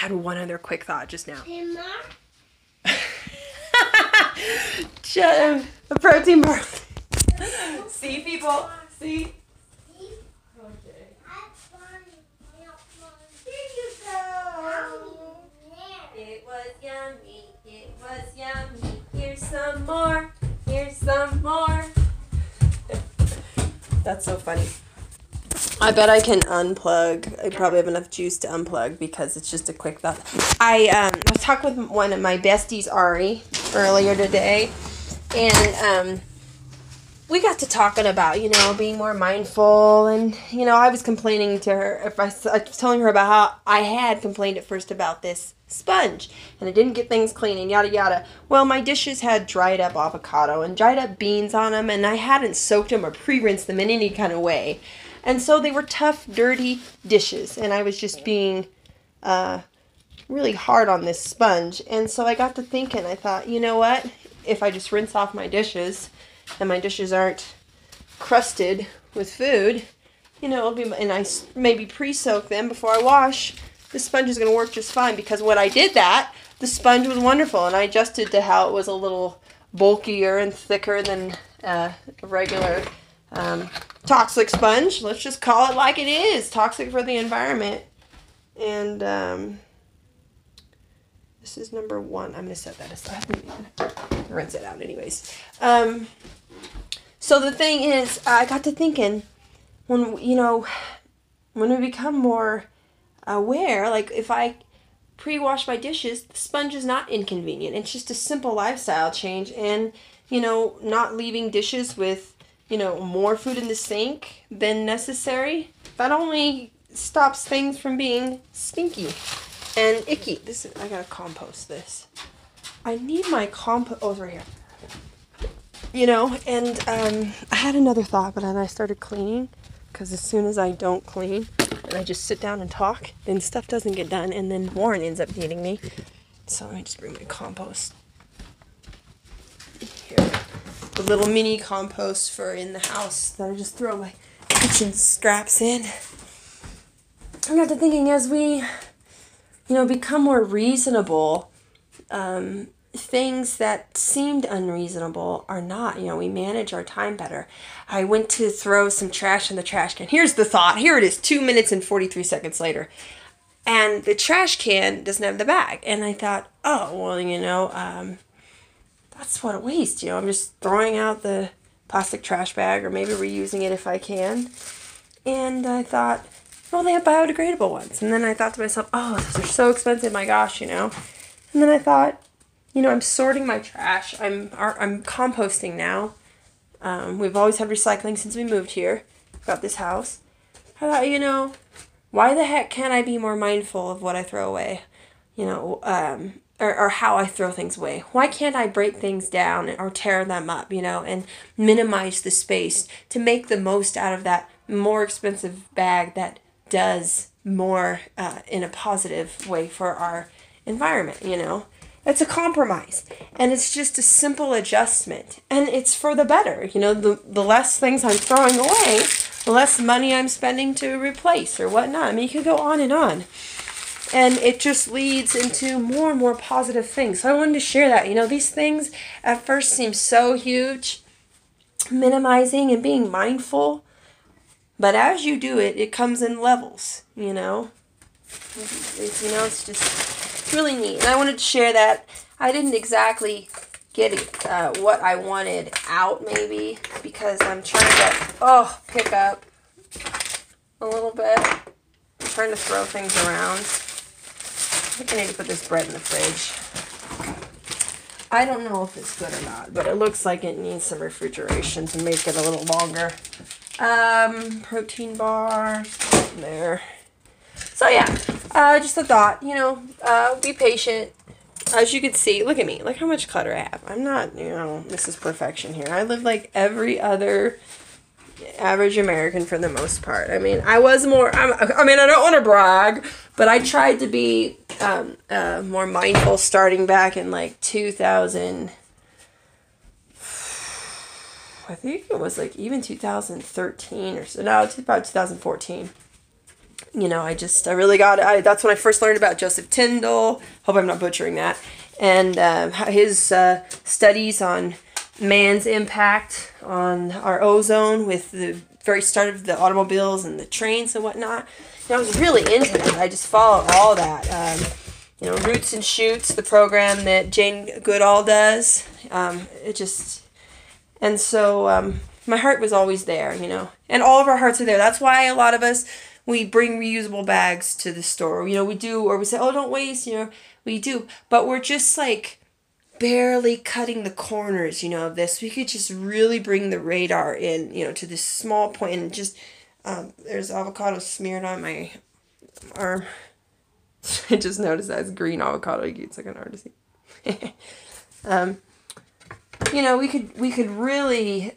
had one other quick thought just now. A protein bar. See, people? See? Okay. Here you go. It was yummy. It was yummy. Here's some more. Here's some more. That's so funny. I bet I can unplug. I probably have enough juice to unplug because it's just a quick thought. I was talking with one of my besties, Ari, earlier today, and we got to talking about, being more mindful, and, I was complaining to her, I was telling her about how I had complained at first about this sponge, and I didn't get things clean, and yada yada. Well, my dishes had dried up avocado and dried up beans on them, and I hadn't soaked them or pre-rinsed them in any kind of way. And so they were tough, dirty dishes, and I was just being really hard on this sponge. And so I got to thinking, I thought, you know what? If I just rinse off my dishes, and my dishes aren't crusted with food, it'll be, and I maybe pre-soak them before I wash, the sponge is going to work just fine. Because when I did that, the sponge was wonderful, and I adjusted to how it was a little bulkier and thicker than a regular toxic sponge. Let's just call it like it is. Toxic for the environment. And this is number 1. I'm going to set that aside. Rinse it out anyways. So the thing is, I got to thinking, when we become more aware, like if I pre-wash my dishes, the sponge is not inconvenient. It's just a simple lifestyle change, and, not leaving dishes with, more food in the sink than necessary. That only stops things from being stinky and icky. I gotta compost this. I need my compost. Oh, it's right here. And I had another thought, but then I started cleaning, because as soon as I don't clean and I just sit down and talk, then stuff doesn't get done, and then Warren ends up needing me. So let me just bring my compost. Here. The little mini compost for in the house that I just throw my kitchen scraps in. I got to thinking, as we, become more reasonable, things that seemed unreasonable are not. We manage our time better. I went to throw some trash in the trash can. Here's the thought. Here it is, 2 minutes and 43 seconds later. And the trash can doesn't have the bag. And I thought, oh, well, that's what a waste. I'm just throwing out the plastic trash bag, or maybe reusing it if I can. And I thought, well, they have biodegradable ones. And then I thought to myself, oh, those are so expensive, my gosh, And then I thought, I'm sorting my trash. I'm composting now. We've always had recycling since we moved here. Got this house. I thought, why the heck can't I be more mindful of what I throw away? Or how I throw things away. Why can't I break things down or tear them up, and minimize the space to make the most out of that more expensive bag that does more in a positive way for our environment, It's a compromise, and it's just a simple adjustment, and it's for the better. The less things I'm throwing away, the less money I'm spending to replace or whatnot. I mean, you could go on and on. And it just leads into more and more positive things. So I wanted to share that. These things at first seem so huge, minimizing and being mindful. But as you do it, it comes in levels, It's just really neat. And I wanted to share that. I didn't exactly get what I wanted out, maybe, because I'm trying to, pick up a little bit. I'm trying to throw things around. I think I need to put this bread in the fridge. I don't know if it's good or not, but it looks like it needs some refrigeration to make it a little longer. Protein bar there. So yeah, just a thought, be patient. As you can see, look at me. Look how much clutter I have. I'm not, Mrs. Perfection here. I live like every other average American for the most part. I mean, I was more, I don't want to brag, but I tried to be more mindful starting back in like 2000. I think it was like even 2013 or so. No, it's about 2014. you know, I really got it. That's when I first learned about Joseph Tyndall. Hope I'm not butchering that. And his studies on man's impact on our ozone with the very start of the automobiles and the trains and whatnot. You know, I was really into it. I just followed all that. You know, Roots and Shoots, the program that Jane Goodall does. And so my heart was always there, you know. And all of our hearts are there. That's why a lot of us, we bring reusable bags to the store. You know, we do, or we say, oh, don't waste, you know. We do. But we're just like barely cutting the corners, you know, of this. We could just really bring the radar in, you know, to this small point. And just, there's avocado smeared on my arm. I just noticed that it's green avocado. It's like an artist. You know, we could really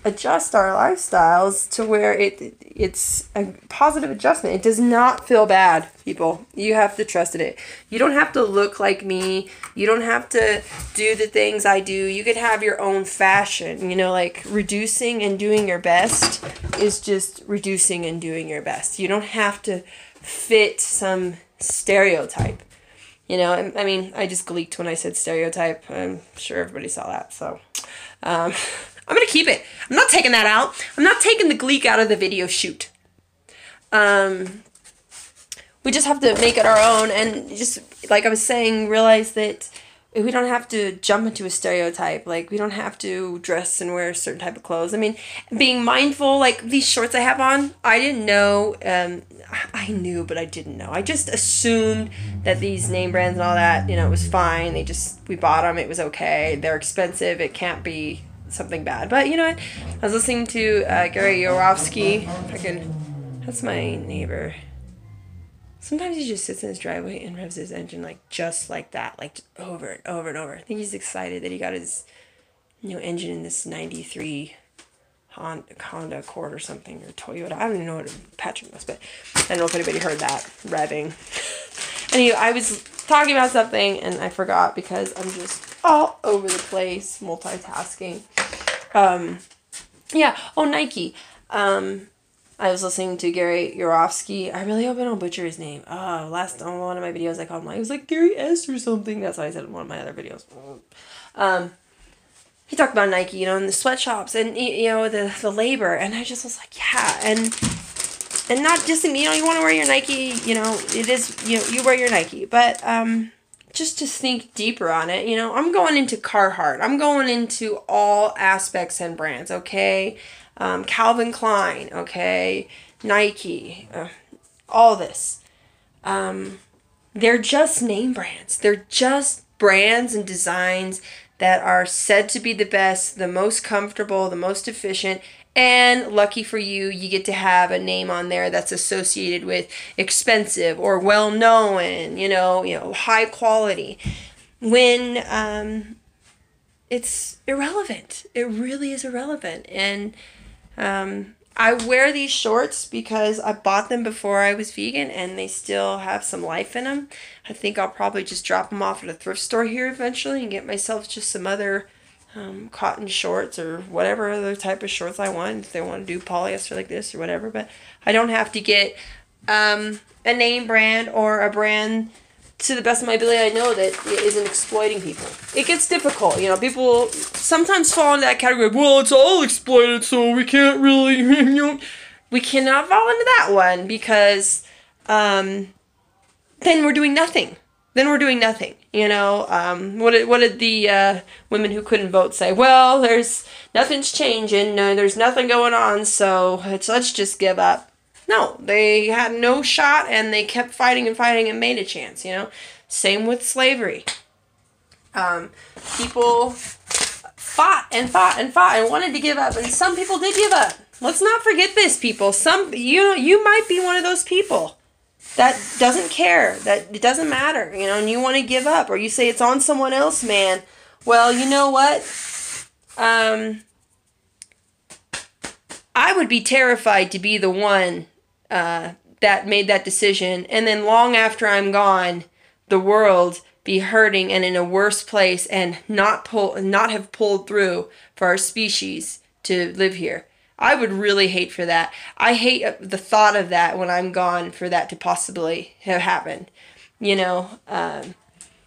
adjust our lifestyles to where it's a positive adjustment. It does not feel bad, people. You have to trust in it. You don't have to look like me. You don't have to do the things I do. You could have your own fashion. You know, like reducing and doing your best is just reducing and doing your best. You don't have to fit some stereotype. You know, I mean, I just gleeked when I said stereotype. I'm sure everybody saw that. So, I'm going to keep it. I'm not taking that out. I'm not taking the gleek out of the video shoot. We just have to make it our own and just, like I was saying, realize that we don't have to jump into a stereotype. Like, we don't have to dress and wear a certain type of clothes. I mean, being mindful, like these shorts I have on, I didn't know, I knew, but I didn't know. I just assumed that these name brands and all that, you know, it was fine. We bought them. It was okay. They're expensive. It can't be something bad. But you know what? I was listening to Gary Yourofsky. That's my neighbor. Sometimes he just sits in his driveway and revs his engine like just like that, like over and over and over. I think he's excited that he got his new engine in this 93 Honda Accord or something, or Toyota. I don't even know what Patrick knows, but I don't know if anybody heard that revving. Anyway, I was talking about something and I forgot because I'm just all over the place, multitasking. Yeah. Oh, Nike. I was listening to Gary Yourofsky. I really hope I don't butcher his name. On one of my videos, I called him, it was like Gary S or something. That's what I said in one of my other videos. He talked about Nike, you know, and the sweatshops and, you know, the labor. And I just was like, yeah. And not just, you know, you want to wear your Nike, you know, it is, you know, you wear your Nike. But just to think deeper on it, you know, I'm going into Carhartt. I'm going into all aspects and brands, okay? Calvin Klein, okay, Nike, all this. They're just name brands. They're just brands and designs that are said to be the best, the most comfortable, the most efficient, and lucky for you, you get to have a name on there that's associated with expensive or well-known, you know, high quality. When it's irrelevant. It really is irrelevant. And I wear these shorts because I bought them before I was vegan and they still have some life in them. I think I'll probably just drop them off at a thrift store here eventually and get myself just some other cotton shorts or whatever other type of shorts I want. If they want to do polyester like this or whatever. But I don't have to get a name brand or a brand, to the best of my ability, I know that it isn't exploiting people. It gets difficult, you know. People sometimes fall into that category. Well, it's all exploited, so we can't really, you know. We cannot fall into that one because then we're doing nothing. You know. What did the women who couldn't vote say? Well, nothing's changing. No, there's nothing going on. So let's just give up. No, they had no shot and they kept fighting and made a chance, you know. Same with slavery. People fought and wanted to give up, and some people did give up. Let's not forget this, people. You might be one of those people that doesn't care, that it doesn't matter, you know, and you want to give up, or you say it's on someone else, man. Well, you know what? I would be terrified to be the one that made that decision, and then long after I'm gone, the world be hurting and in a worse place and not have pulled through for our species to live here. I would really hate for that. I hate the thought of that when I'm gone, for that to possibly have happened. You know?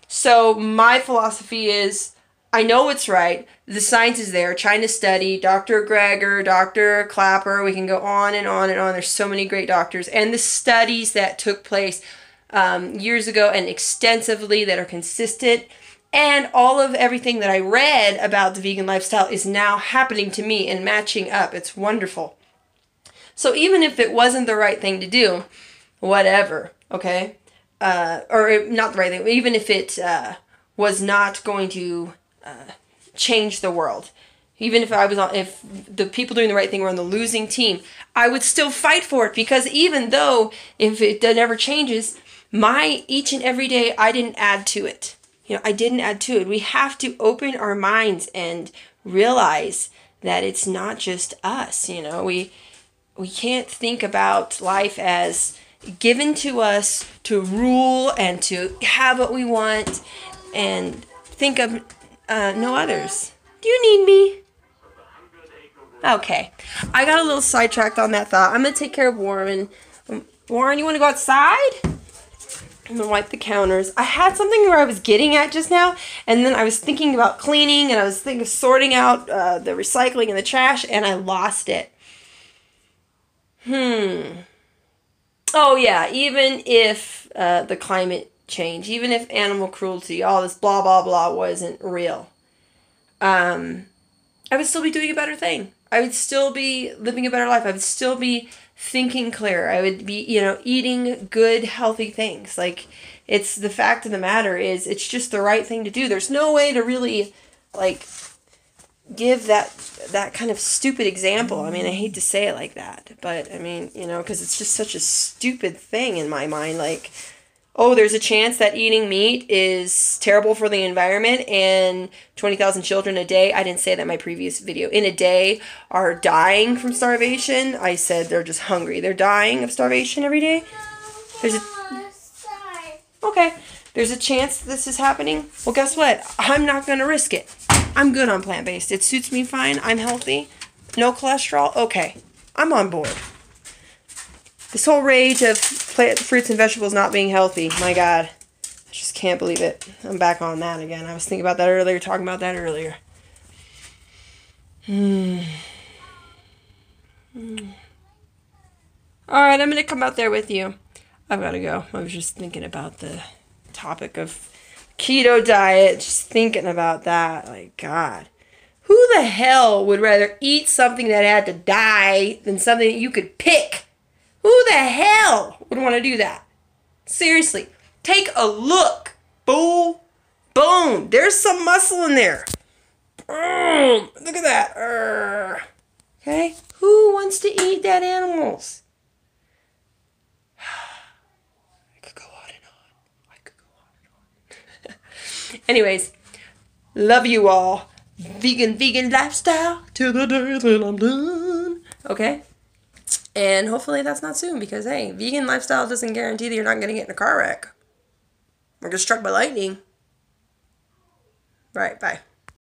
So my philosophy is, I know what's right. The science is there. Trying to study. Dr. Greger, Dr. Clapper. We can go on and on and on. There's so many great doctors. And the studies that took place years ago and extensively that are consistent. And all of everything that I read about the vegan lifestyle is now happening to me and matching up. It's wonderful. So even if it wasn't the right thing to do, whatever, okay? Or not the right thing, even if it was not going to change the world, even if if the people doing the right thing were on the losing team, I would still fight for it, because even though if it never changes, each and every day I didn't add to it. You know, I didn't add to it. We have to open our minds and realize that it's not just us. You know, we can't think about life as given to us to rule and to have what we want and think of no others. Do you need me? Okay. I got a little sidetracked on that thought. I'm going to take care of Warren. Warren, you want to go outside? I'm going to wipe the counters. I had something where I was getting at just now, and then I was thinking about cleaning, and I was thinking of sorting out the recycling and the trash, and I lost it. Oh, yeah. Even if the climate change, even if animal cruelty, all this blah, blah, blah wasn't real, I would still be doing a better thing. I would still be living a better life. I would still be thinking clear. I would be, eating good, healthy things. Like, it's the fact of the matter is, it's just the right thing to do. There's no way to really, give that kind of stupid example. I mean, I hate to say it like that, but I mean, because it's just such a stupid thing in my mind. Like, oh, there's a chance that eating meat is terrible for the environment, and 20,000 children a day, I didn't say that in my previous video, in a day are dying from starvation. I said they're just hungry. They're dying of starvation every day. Okay. There's a chance this is happening. Well, guess what? I'm not going to risk it. I'm good on plant-based. It suits me fine. I'm healthy. No cholesterol. Okay. I'm on board. This whole rage of fruits and vegetables not being healthy. My God. I just can't believe it. I'm back on that again. I was thinking about that earlier, talking about that earlier. Alright, I'm going to come out there with you. I've got to go. I was just thinking about the topic of keto diet. Just thinking about that. Like, God. Who the hell would rather eat something that had to die than something that you could pick? Who the hell would want to do that? Seriously. Take a look. Boom. Boom. There's some muscle in there. Boom. Look at that. Okay? Who wants to eat dead animals? I could go on and on. Anyways. Love you all. Vegan lifestyle till the day that I'm done. Okay? And hopefully that's not soon, because, hey, vegan lifestyle doesn't guarantee that you're not going to get in a car wreck or get struck by lightning. Right, bye.